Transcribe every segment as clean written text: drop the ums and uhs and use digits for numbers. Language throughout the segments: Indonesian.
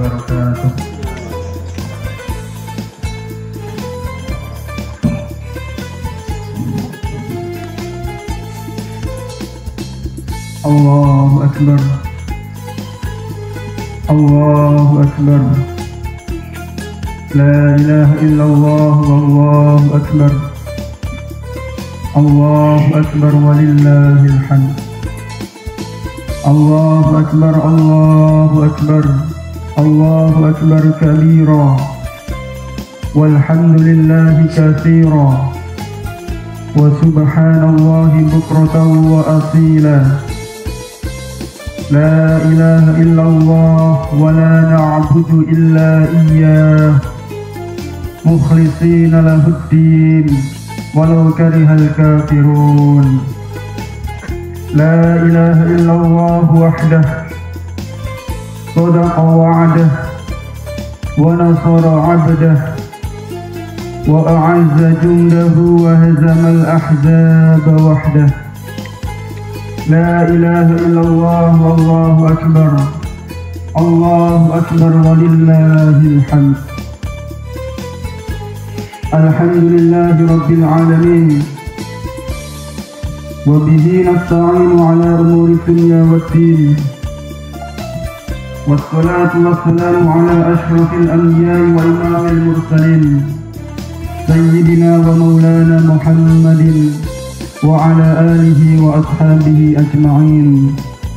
wabarakatuh. Allahu Akbar. Allahu Akbar. La ilaha illallah wallahu akbar. Allahu Akbar walillahil hamd. Allahu Akbar, Allahu Akbar, Allahu Akbar kabira, walhamdulillahi katsira, wa subhanallahi bukratan wa asila. La ilaha illallah wa la na'budu illa iyyah, mukhlishina lahuddin walau karihal kafirun. La ilaha illallah wahdah, sadaqa wa'dah, wa nasara 'abdah, wa a'azza jundahu wa hazama al-ahzaba wahdah. La ilaha illallah wallahu akbar. Allahu akbar walillahil hamd. Alhamdulillahi rabbil alamin. Wa bihi nasta'inu ala umuri dunya waddin. Wassalatu wassalamu ala ashrafil anbiya'i wa imamil mursalin, sayyidina wa maulana Muhammadin wa ala alihi wa ashabihi ajma'in.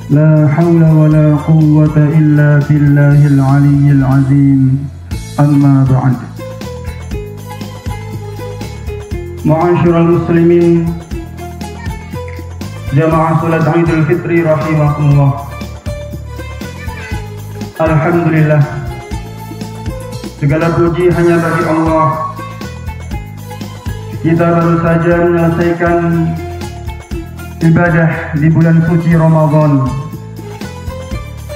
La hawla wa la quwwata illa billahil aliyyil azim. Amma ba'd. Ma'asyiral muslimin, jamaah salat Idul Fitri rahimakumullah. Alhamdulillah, segala puji hanya bagi Allah. Kita baru saja menyelesaikan ibadah di bulan suci Ramadan.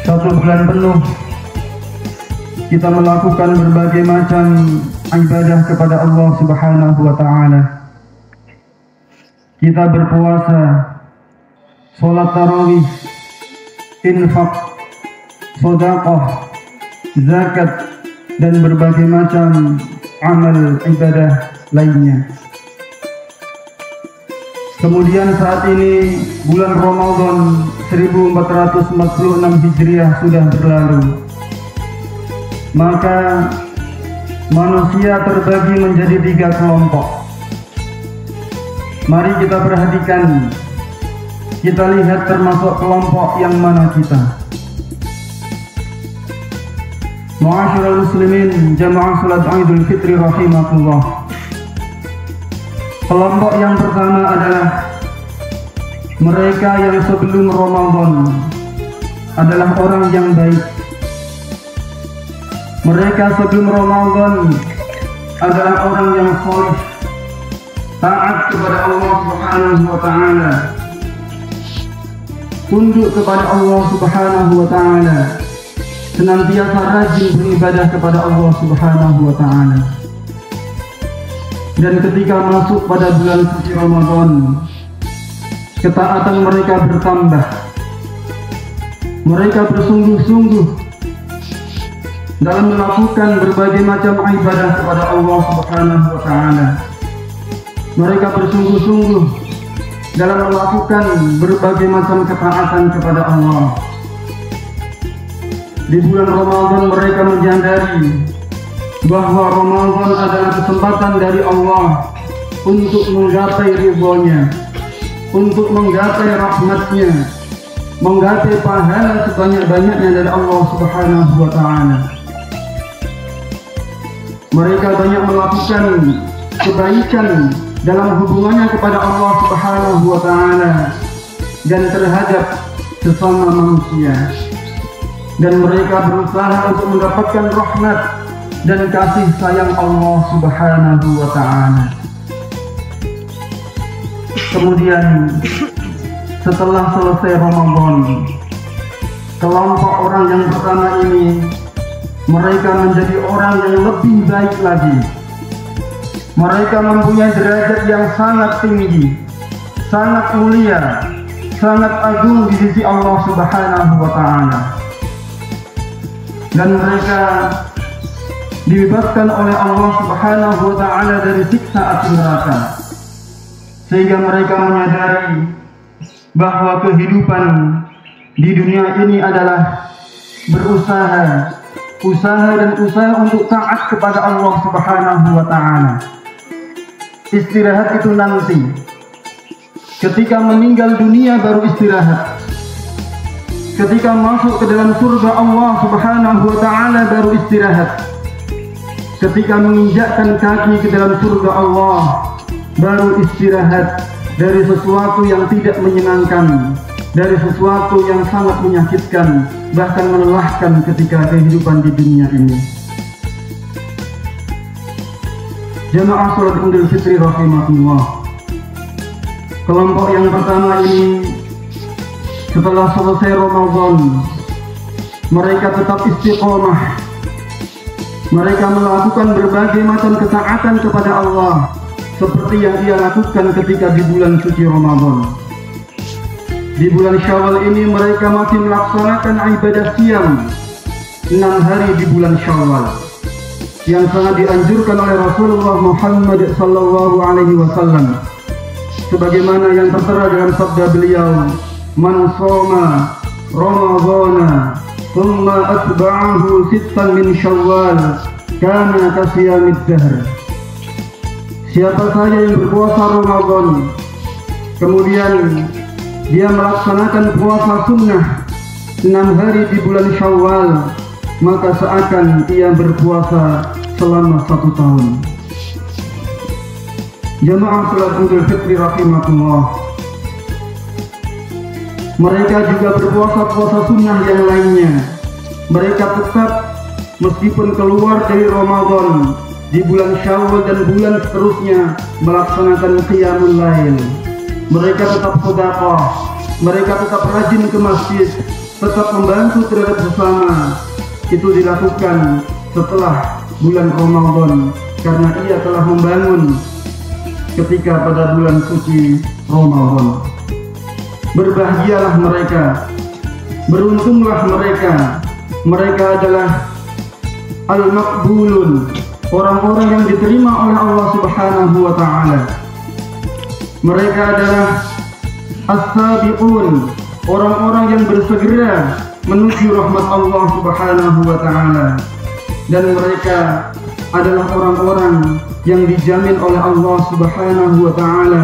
1 bulan penuh kita melakukan berbagai macam ibadah kepada Allah Subhanahu wa ta'ala. Kita berpuasa, sholat tarawih, infak, sedekah, zakat, dan berbagai macam amal ibadah lainnya. Kemudian saat ini bulan Ramadan 1446 Hijriah sudah berlalu. Maka manusia terbagi menjadi 3 kelompok. Mari kita perhatikan, kita lihat termasuk kelompok yang mana kita. Ma'asyiral muslimin, jamaah salat Idul Fitri rahimakumullah. Kelompok yang pertama adalah mereka yang sebelum Ramadan adalah orang yang baik. Mereka sebelum Ramadan adalah orang yang saleh, taat kepada Allah Subhanahu wa ta'ala, tunduk kepada Allah Subhanahu wa ta'ala, senantiasa rajin beribadah kepada Allah Subhanahu wa ta'ala. Dan ketika masuk pada bulan suci Ramadan, ketaatan mereka bertambah. Mereka bersungguh-sungguh dalam melakukan berbagai macam ibadah kepada Allah Subhanahu wa ta'ala. Mereka bersungguh-sungguh dalam melakukan berbagai macam ketaatan kepada Allah. Di bulan Ramadan mereka menyadari bahwa Ramadan adalah kesempatan dari Allah untuk menggapai ridhonya, untuk menggapai rahmatnya, menggapai pahala sebanyak-banyaknya dari Allah Subhanahu wa ta'ala. Mereka banyak melakukan kebaikan dalam hubungannya kepada Allah Subhanahu wa ta'ala dan terhadap sesama manusia. Dan mereka berusaha untuk mendapatkan rahmat dan kasih sayang Allah Subhanahu wa ta'ala. Kemudian setelah selesai Ramadan, kelompok orang yang pertama ini mereka menjadi orang yang lebih baik lagi. Mereka mempunyai derajat yang sangat tinggi, sangat mulia, sangat agung di sisi Allah Subhanahu wa ta'ala. dan mereka dibebaskan oleh Allah Subhanahu wa taala dari siksa api neraka, sehingga mereka menyadari bahwa kehidupan di dunia ini adalah berusaha untuk taat kepada Allah Subhanahu wa taala. Istirahat itu nanti. Ketika meninggal dunia baru istirahat. Ketika masuk ke dalam surga Allah Subhanahu wa taala baru istirahat. Ketika menginjakkan kaki ke dalam surga Allah baru istirahat dari sesuatu yang tidak menyenangkan, dari sesuatu yang sangat menyakitkan, bahkan melelahkan ketika kehidupan di dunia ini. Jamaah salat Idul Fitri rahimahullah. Kelompok yang pertama ini setelah selesai Ramadan, mereka tetap istiqomah. Mereka melakukan berbagai macam ketaatan kepada Allah seperti yang ia lakukan ketika di bulan suci Ramadan. Di bulan Syawal ini mereka masih melaksanakan ibadah siam 6 hari di bulan Syawal yang sangat dianjurkan oleh Rasulullah Muhammad sallallahu alaihi wasallam, sebagaimana yang tertera dalam sabda beliau, "Man shoma Ramadhana thumma atba'ahu sittan min Syawal kana kasiyamid dahr." Siapa saja yang berpuasa Ramadan kemudian dia melaksanakan puasa sunnah 6 hari di bulan Syawal, maka seakan ia berpuasa selama 1 tahun. Jamaah salat Idul Fitri rahimahullah. Mereka juga berpuasa puasa sunnah yang lainnya. Mereka tetap meskipun keluar dari Ramadan di bulan Syawal dan bulan seterusnya melaksanakan qiyamul lail. Mereka tetap sedekah, mereka tetap rajin ke masjid, tetap membantu terhadap sesama. Itu dilakukan setelah bulan Ramadan karena ia telah membangun ketika pada bulan suci Ramadan. Berbahagialah mereka, beruntunglah mereka. Mereka adalah al-maqbulun, orang-orang yang diterima oleh Allah Subhanahu wa taala. Mereka adalah as-sabiqun, orang-orang yang bersegera menuju rahmat Allah Subhanahu wa taala. Dan mereka adalah orang-orang yang dijamin oleh Allah Subhanahu wa taala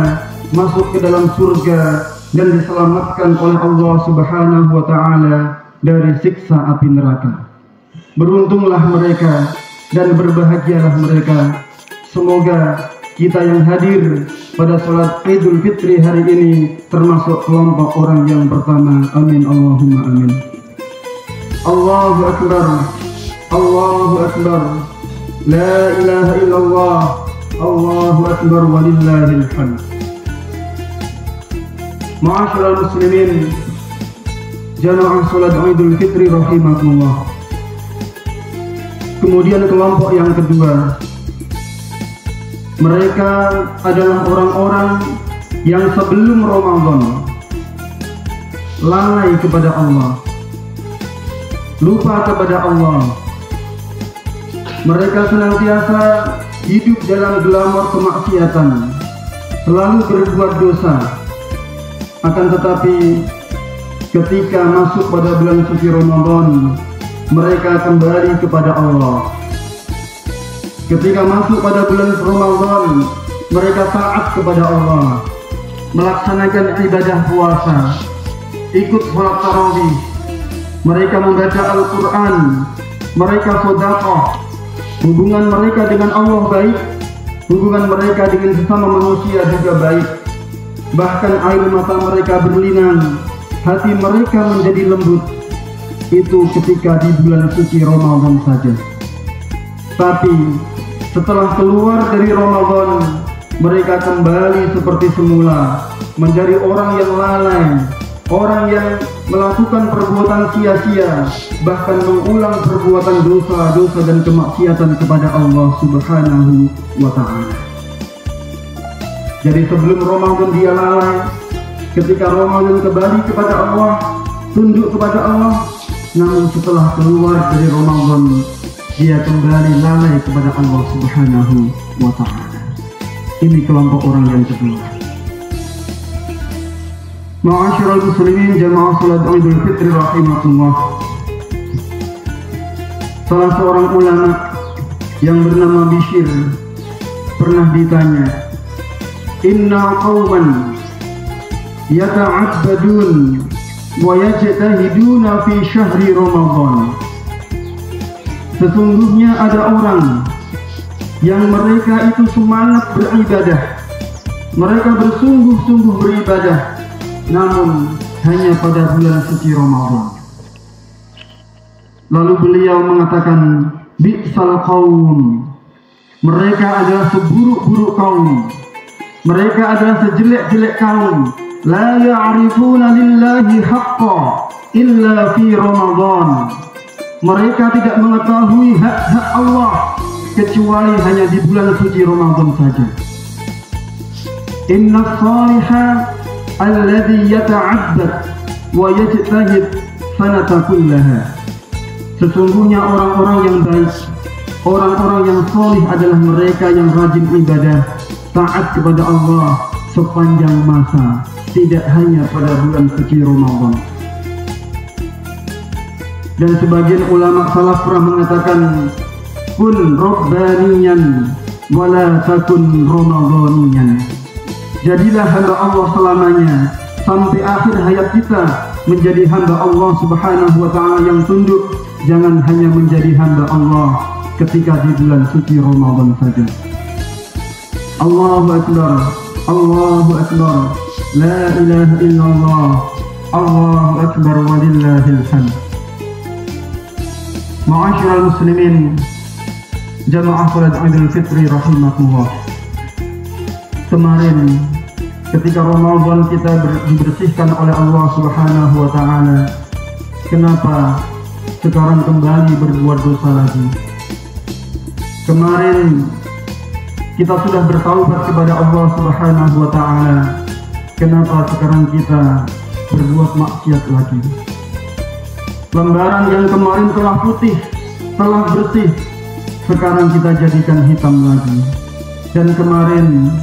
masuk ke dalam surga dan diselamatkan oleh Allah Subhanahu wa taala dari siksa api neraka. Beruntunglah mereka dan berbahagialah mereka. Semoga kita yang hadir pada salat Idul Fitri hari ini termasuk kelompok orang yang pertama. Amin Allahumma amin. Allahu akbar, Allahu akbar, la ilaha illallah, Allahu akbar walillahil hamd. Ma'asyiral muslimin, jamaah salat Idul Fitri rahimakumullah. Kemudian kelompok yang kedua, mereka adalah orang-orang yang sebelum Ramadan lalai kepada Allah, lupa kepada Allah. Mereka senantiasa hidup dalam glamor kemaksiatan, selalu berbuat dosa. Akan tetapi ketika masuk pada bulan suci Ramadan, mereka kembali kepada Allah. Ketika masuk pada bulan Ramadan, mereka taat kepada Allah, melaksanakan ibadah puasa, ikut sholat tarawih, mereka membaca Al-Quran, mereka sedekah. Hubungan mereka dengan Allah baik, hubungan mereka dengan sesama manusia juga baik. Bahkan air mata mereka berlinang, hati mereka menjadi lembut. Itu ketika di bulan suci Ramadan saja. Tapi setelah keluar dari Ramadan, mereka kembali seperti semula, menjadi orang yang lalai, orang yang melakukan perbuatan sia-sia, bahkan mengulang perbuatan dosa-dosa dan kemaksiatan kepada Allah Subhanahu wa ta'ala. Jadi sebelum Ramadan dia lalai, ketika Ramadan kembali kepada Allah, tunduk kepada Allah, namun setelah keluar dari Ramadan dia kembali lalai kepada Allah Subhanahu wa ta'ala. Ini kelompok orang yang kedua. Ma'asyiral muslimin jamaah salat Idul Fitri rahimakumullah. Salah seorang ulama yang bernama Bishr pernah ditanya, "Inna qauman yata'abbadun wa yajtahiduna fi syahri Ramadan." Sesungguhnya ada orang yang mereka itu semangat beribadah, mereka bersungguh-sungguh beribadah, namun hanya pada bulan suci Ramadan. Lalu beliau mengatakan, "Bi'sal qaum." Mereka adalah seburuk-buruk kaum, mereka adalah sejelek-jelek kaum. La ya'rifuna lillahi haqqa illa fi Ramadan. Mereka tidak mengetahui hak-hak Allah kecuali hanya di bulan suci Ramadan saja. Inna salihah alladhi yata'abbad wa yajtahid sanata kullaha. Sesungguhnya orang-orang yang baik, orang-orang yang salih adalah mereka yang rajin ibadah, taat kepada Allah sepanjang masa, tidak hanya pada bulan suci Ramadan. Dan sebagian ulama salaf pernah mengatakan, kun rabbaniyan wala takun ramadhaniyan. Jadilah hamba Allah selamanya sampai akhir hayat kita, menjadi hamba Allah Subhanahu wa ta'ala yang tunduk, jangan hanya menjadi hamba Allah ketika di bulan suci Ramadan saja. Allahu akbar, Allahu akbar, la ilaha illallah, Allahu akbar walillahil hamd. Ma'asyiral muslimin jamaah salat Idul Fitri rahimakumullah. Kemarin ketika Ramadan kita dibersihkan oleh Allah Subhanahu wa ta'ala, kenapa sekarang kembali berbuat dosa lagi? Kemarin kita sudah bertaubat kepada Allah Subhanahu wa ta'ala, kenapa sekarang kita berbuat maksiat lagi? Lembaran yang kemarin telah putih, telah bersih, sekarang kita jadikan hitam lagi. Dan kemarin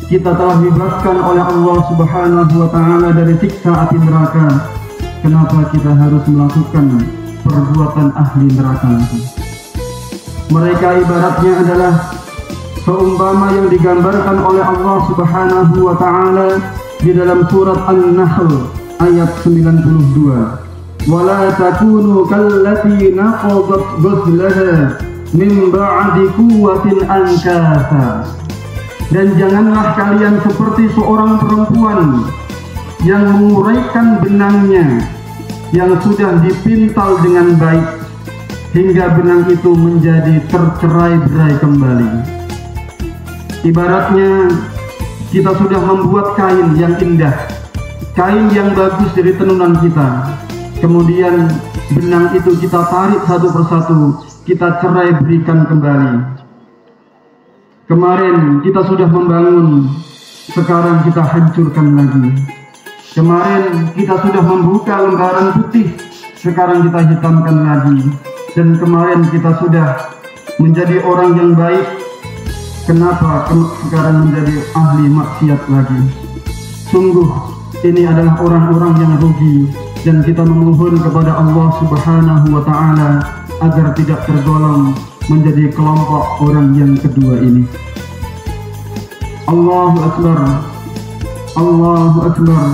kita telah dibebaskan oleh Allah Subhanahu wa ta'ala dari siksa api neraka, kenapa kita harus melakukan perbuatan ahli neraka lagi? Mereka ibaratnya adalah seumpama yang digambarkan oleh Allah Subhanahu wa ta'ala di dalam surat An-Nahl ayat 92. Wala takunu kallati naqadat ghazlaha min ba'di quwwatin ankatha. Dan janganlah kalian seperti seorang perempuan yang menguraikan benangnya yang sudah dipintal dengan baik hingga benang itu menjadi tercerai-berai kembali. Ibaratnya kita sudah membuat kain yang indah, kain yang bagus dari tenunan kita, kemudian benang itu kita tarik satu persatu, kita cerai berikan kembali. Kemarin kita sudah membangun, sekarang kita hancurkan lagi. Kemarin kita sudah membuka lembaran putih, sekarang kita hitamkan lagi. Dan kemarin kita sudah menjadi orang yang baik, kenapa sekarang menjadi ahli maksiat lagi? Sungguh ini adalah orang-orang yang rugi, dan kita memohon kepada Allah Subhanahu wa ta'ala agar tidak tergolong menjadi kelompok orang yang kedua ini. Allahu akbar, Allahu akbar,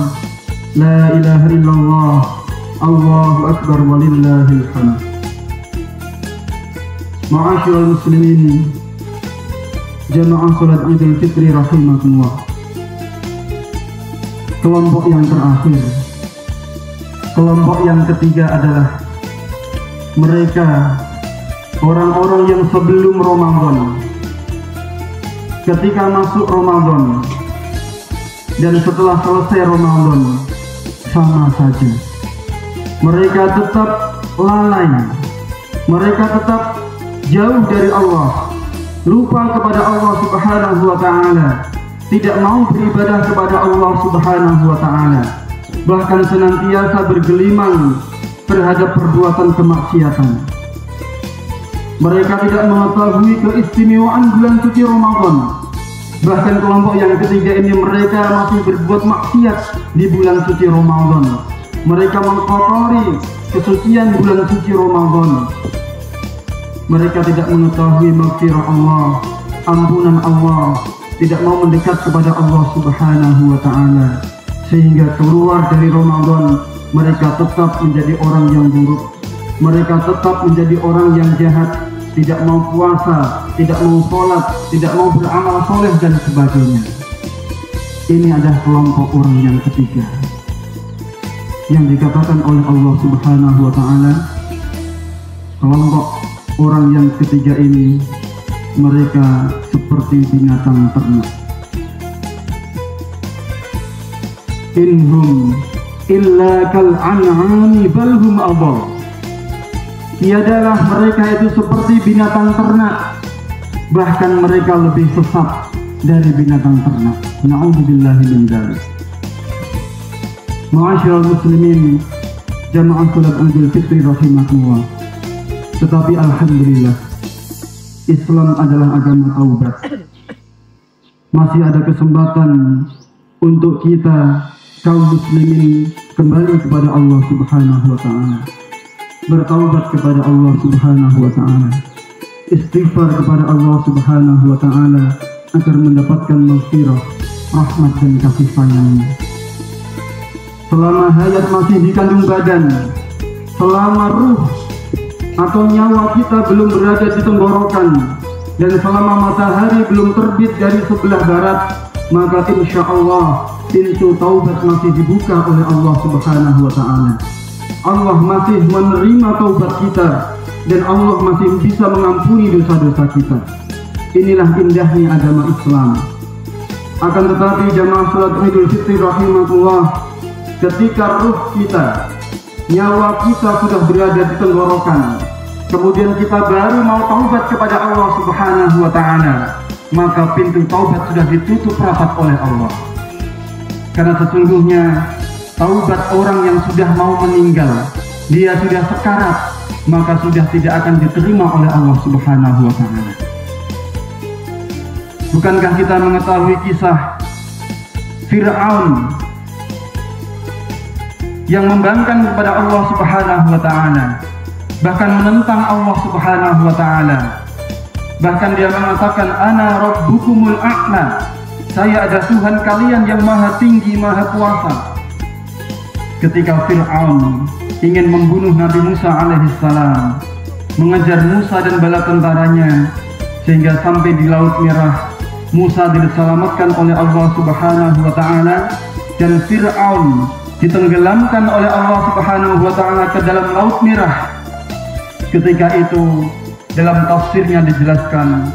la ilaha illallah, Allahu akbar walillahil hamd. Ma'asyiral muslimin jamaah salat Idul Fitri rahimakumullah. Kelompok yang terakhir, kelompok yang ketiga adalah mereka orang-orang yang sebelum Ramadan, ketika masuk Ramadan dan setelah selesai Ramadan sama saja. Mereka tetap lalai, mereka tetap jauh dari Allah, lupa kepada Allah Subhanahu wa ta'ala, tidak mau beribadah kepada Allah Subhanahu wa ta'ala, bahkan senantiasa bergelimang terhadap perbuatan kemaksiatan. Mereka tidak mengetahui keistimewaan bulan suci Ramadan. Bahkan kelompok yang ketiga ini mereka masih berbuat maksiat di bulan suci Ramadan. Mereka mengkotori kesucian bulan suci Ramadan. Mereka tidak mengetahui maghfirah Allah, ampunan Allah, tidak mau mendekat kepada Allah Subhanahu wa Ta'ala, sehingga keluar dari Ramadan mereka tetap menjadi orang yang buruk. Mereka tetap menjadi orang yang jahat, tidak mau puasa, tidak mau sholat, tidak mau beramal soleh dan sebagainya. Ini adalah kelompok orang yang ketiga yang dikatakan oleh Allah Subhanahu wa Ta'ala, kelompok orang yang ketiga ini mereka seperti binatang ternak. Inhum illa kal an'ami bal hum adall. Tiadalah mereka itu seperti binatang ternak, bahkan mereka lebih sesat dari binatang ternak. Na'udzubillahi min dzalik. Ma'asyiral muslimin, jamaah salat Idul Fitri rahimakumullah. Tetapi alhamdulillah, Islam adalah agama taubat. Masih ada kesempatan untuk kita kaum muslimin kembali kepada Allah Subhanahu wa Ta'ala, bertaubat kepada Allah Subhanahu wa Ta'ala, istighfar kepada Allah Subhanahu wa Ta'ala agar mendapatkan maghfirah, rahmat dan kasih sayang. Selama hayat masih di kandung badan, selama ruh atau nyawa kita belum berada di tenggorokan, dan selama matahari belum terbit dari sebelah barat, maka insya Allah pintu taubat masih dibuka oleh Allah Subhanahu wa Ta'ala. Allah masih menerima taubat kita, dan Allah masih bisa mengampuni dosa-dosa kita. Inilah indahnya agama Islam. Akan tetapi jamaah salat Idul Fitri rahimakumullah, ketika ruh kita, nyawa kita sudah berada di tenggorokan, kemudian kita baru mau taubat kepada Allah Subhanahu wa Ta'ala, maka pintu taubat sudah ditutup rapat oleh Allah. Karena sesungguhnya taubat orang yang sudah mau meninggal, dia sudah sekarat, maka sudah tidak akan diterima oleh Allah Subhanahu wa Ta'ala. Bukankah kita mengetahui kisah Fir'aun yang membangkang kepada Allah Subhanahu wa Ta'ala, bahkan menentang Allah Subhanahu wa Ta'ala. Bahkan dia mengatakan, ana rabbukumul a'la, saya ada Tuhan kalian yang maha tinggi, maha kuasa. Ketika Fir'aun ingin membunuh Nabi Musa alaihissalam, mengejar Musa dan bala tentaranya, sehingga sampai di Laut Merah, Musa diselamatkan oleh Allah Subhanahu wa Ta'ala, dan Fir'aun ditenggelamkan oleh Allah Subhanahu wa Ta'ala ke dalam Laut Merah. Ketika itu dalam tafsirnya dijelaskan,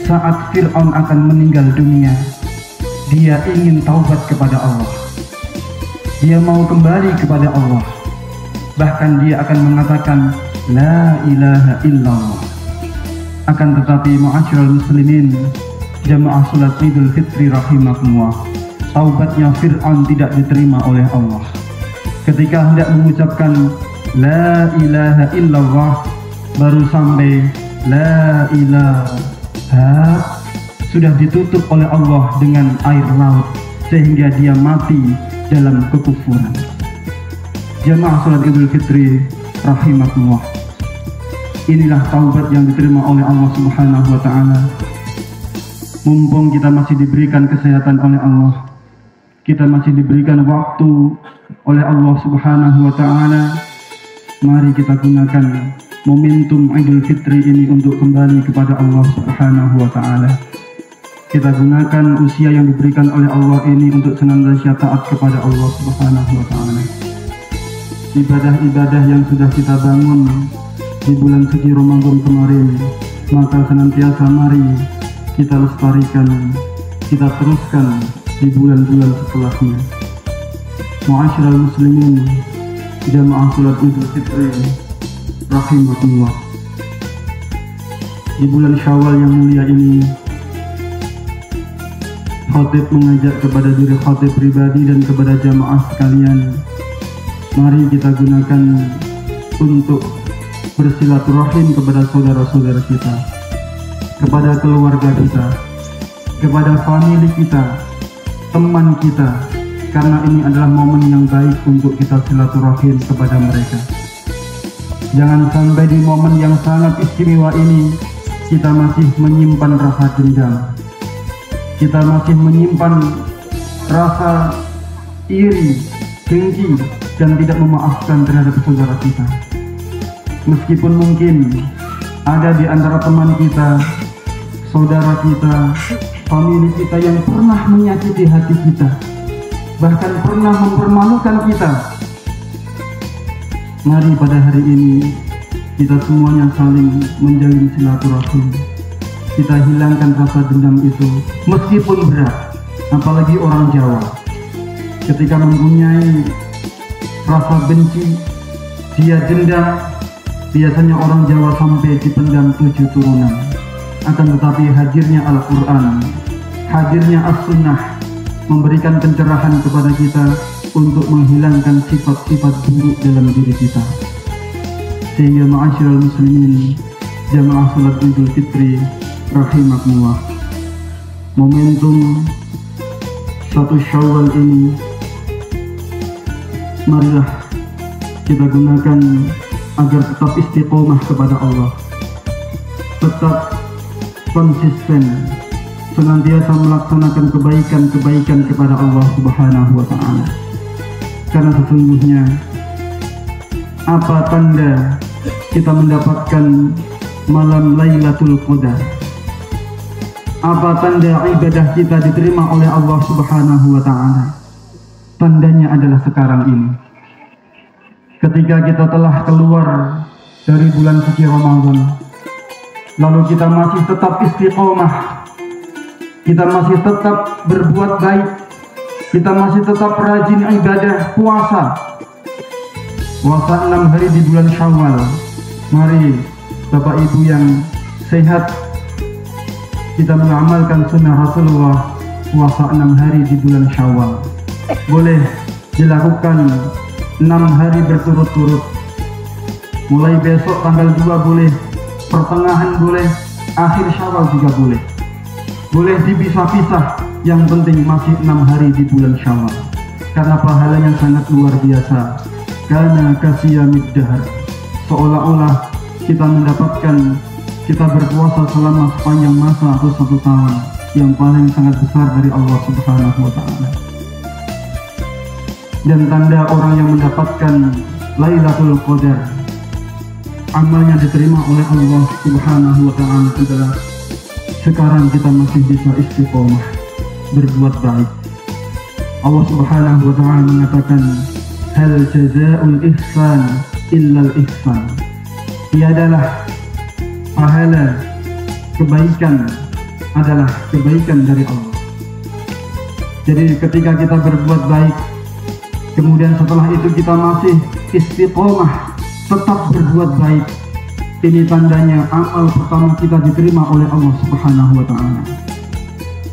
saat Fir'aun akan meninggal dunia, dia ingin taubat kepada Allah, dia mau kembali kepada Allah. Bahkan dia akan mengatakan la ilaha illallah. Akan tetapi ma'asyiral muslimin, jamaah salat Idul Fitri rahimakumullah, taubatnya Fir'aun tidak diterima oleh Allah. Ketika hendak mengucapkan la ilaha illallah, baru sampai la ilaha, sudah ditutup oleh Allah dengan air laut, sehingga dia mati dalam kekufuran. Jamaah salat Idul Fitri rahimakumullah, inilah taubat yang diterima oleh Allah Subhanahu wa Ta'ala. Mumpung kita masih diberikan kesehatan oleh Allah, kita masih diberikan waktu oleh Allah Subhanahu wa Ta'ala, mari kita gunakan momentum Idul Fitri ini untuk kembali kepada Allah Subhanahu wa Ta'ala. Kita gunakan usia yang diberikan oleh Allah ini untuk senantiasa taat kepada Allah Subhanahu wa Ta'ala. Ibadah-ibadah yang sudah kita bangun di bulan suci Ramadan kemarin, maka senantiasa mari kita lestarikan, kita teruskan di bulan-bulan setelahnya. Ma'asyiral muslimin, jamaah salat Idul Fitri rahimakumullah, di bulan Syawal yang mulia ini, khatib mengajak kepada diri khatib pribadi dan kepada jamaah sekalian, mari kita gunakan untuk bersilaturahim kepada saudara-saudara kita, kepada keluarga kita, kepada famili kita, teman kita, karena ini adalah momen yang baik untuk kita silaturahim kepada mereka. Jangan sampai di momen yang sangat istimewa ini kita masih menyimpan rasa dendam, kita masih menyimpan rasa iri, dengki, dan tidak memaafkan terhadap saudara kita. Meskipun mungkin ada di antara teman kita, saudara kita, famili kita yang pernah menyakiti hati kita, bahkan pernah mempermalukan kita. Mari pada hari ini kita semuanya saling menjalin silaturahim. Kita hilangkan rasa dendam itu, meskipun berat, apalagi orang Jawa. Ketika mempunyai rasa benci, dia dendam, biasanya orang Jawa sampai dipendam 7 turunan. Akan tetapi hadirnya Al-Quran, hadirnya As-Sunnah memberikan pencerahan kepada kita untuk menghilangkan sifat-sifat buruk dalam diri kita. Sehingga ma'asyiral muslimin, jamaah salat Idul Fitri rahimakumullah, momentum 1 Syawal ini marilah kita gunakan agar tetap istiqomah kepada Allah, tetap konsisten, senantiasa melaksanakan kebaikan-kebaikan kepada Allah Subhanahu wa Ta'ala. Karena sesungguhnya apa tanda kita mendapatkan malam Lailatul Qadar? Apa tanda ibadah kita diterima oleh Allah Subhanahu wa Ta'ala? Tandanya adalah sekarang ini, ketika kita telah keluar dari bulan suci Ramadan, lalu kita masih tetap istiqomah, kita masih tetap berbuat baik, kita masih tetap rajin ibadah puasa 6 hari di bulan Syawal. Mari Bapak Ibu yang sehat, kita mengamalkan sunnah Rasulullah puasa 6 hari di bulan Syawal. Boleh dilakukan 6 hari berturut-turut, mulai besok tanggal 2 boleh, pertengahan boleh, akhir Syawal juga boleh. Boleh dipisah-pisah, yang penting masih 6 hari di bulan Syawal, karena pahalanya sangat luar biasa. Karena kasiyamid dahar, seolah-olah kita mendapatkan, kita berpuasa selama sepanjang masa atau 1 tahun yang paling sangat besar dari Allah Subhanahu wa Ta'ala. Dan tanda orang yang mendapatkan Lailatul Qadar, amalnya diterima oleh Allah Subhanahu wa Ta'ala adalah sekarang kita masih bisa istiqomah berbuat baik. Allah Subhanahu wa Ta'ala mengatakan, hal jazaa'ul ihsan illal ihsan. Tiadalah pahala kebaikan adalah kebaikan dari Allah. Jadi ketika kita berbuat baik, kemudian setelah itu kita masih istiqomah, tetap berbuat baik, ini tandanya amal pertama kita diterima oleh Allah Subhanahu wa Ta'ala.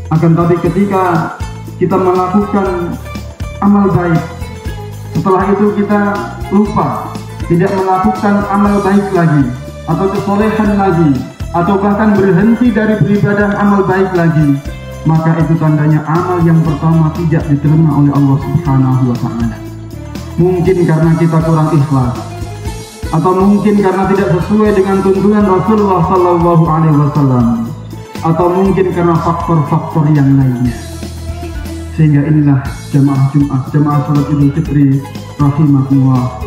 Akan tapi ketika kita melakukan amal baik, setelah itu kita lupa, tidak melakukan amal baik lagi, atau kesolehan lagi, atau bahkan berhenti dari beribadah amal baik lagi, maka itu tandanya amal yang pertama tidak diterima oleh Allah Subhanahu wa Ta'ala. Mungkin karena kita kurang ikhlas, atau mungkin karena tidak sesuai dengan tuntunan Rasulullah Sallallahu Alaihi Wasallam, atau mungkin karena faktor-faktor yang lainnya. Sehingga inilah jamaah Jumat, jamaah salat Idul Fitri rahimakumullah,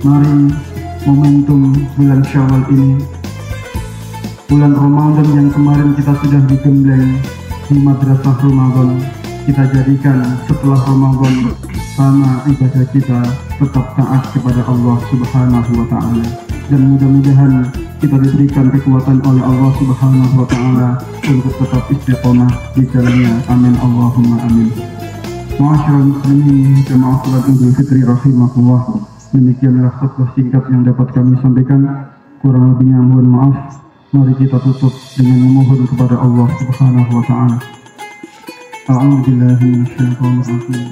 mari momentum bulan Syawal ini, bulan Ramadan yang kemarin kita sudah digembleng di madrasah Ramadan, kita jadikan setelah Ramadan sama ibadah kita tetap taat kepada Allah Subhanahu wa Ta'ala, dan mudah-mudahan kita diberikan kekuatan oleh Allah Subhanahu wa Ta'ala untuk tetap istiqomah di jalannya. Amin Allahumma amin. Ma'asyiral muslimin, jamaah salat Idul Fitri rahimakumullah, demikianlah khutbah singkat yang dapat kami sampaikan. Kurang lebihnya mohon maaf. Mari kita tutup dengan memohon kepada Allah Subhanahu wa Ta'ala. A'udzubillahi minasyaitonir rajim.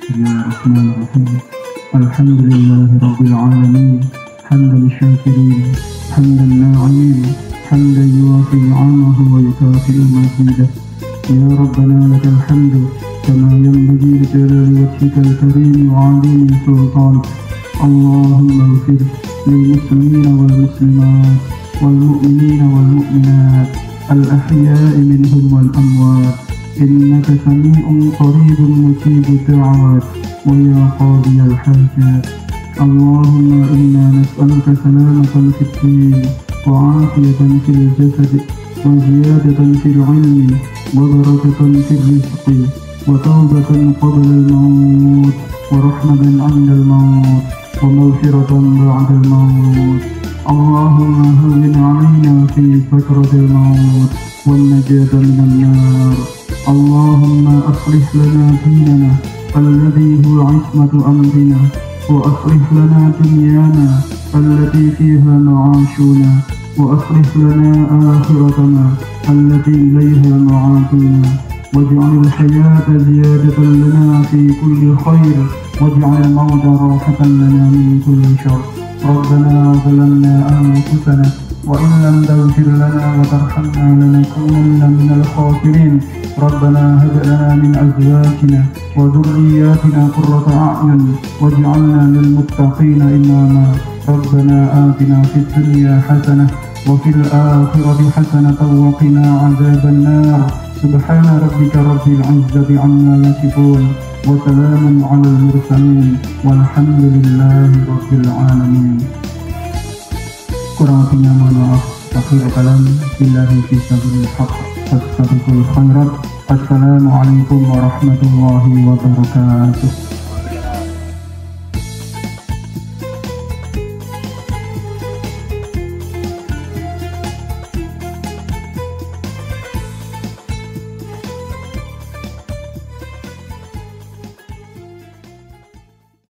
Bismillahirrahmanirrahim. Alhamdulillahirabbil alamin. حمدا الشاكرين حمدا الناعمين حمدا يوافي نعمه ويكافئ مزيده. يا ربنا لك الحمد كما ينبغي لجلال وجهك الكريم وعظيم سلطانك. اللهم اغفر للمسلمين والمسلمات والمؤمنين والمؤمنات الأحياء منهم والأموات، إنك سميع قريب مجيب الدعوات ويا قاضي الحاجات. اللهم إنا نسألك سلامة في الدين وعافية في الجسد وزيادة في العلم وبركة في الرزق وتوبة قبل الموت ورحمة عند الموت ومغفرة بعد الموت. اللهم هون علينا في سكرة الموت والنجاة من النار. اللهم أصلح لنا ديننا الذي هو عصمة أمرنا، وأصلح لنا دنيانا التي فيها معاشنا، وأصلح لنا آخرتنا التي إليها معادنا، واجعل الحياة زيادة لنا في كل خير، واجعل الموت راحة لنا من كل شر. ربنا ظلمنا أنفسنا وإن لم تغفر لنا وترحمنا لنكونن من الخاسرين. ربنا هب لنا من أزواجنا وذرياتنا قرة أعين واجعلنا للمتقين إماما. ربنا آتنا في الدنيا حسنة وفي الآخرة حسنة وقنا عذاب النار. سبحان ربك رب العزة عما يصفون وسلام على المرسلين والحمد لله رب العالمين. Kurang lebihnya mohon maaf. Akhir kalam billahi fi sabilil haq. Fastabiqul khairat. Assalamualaikum warahmatullahi wabarakatuh.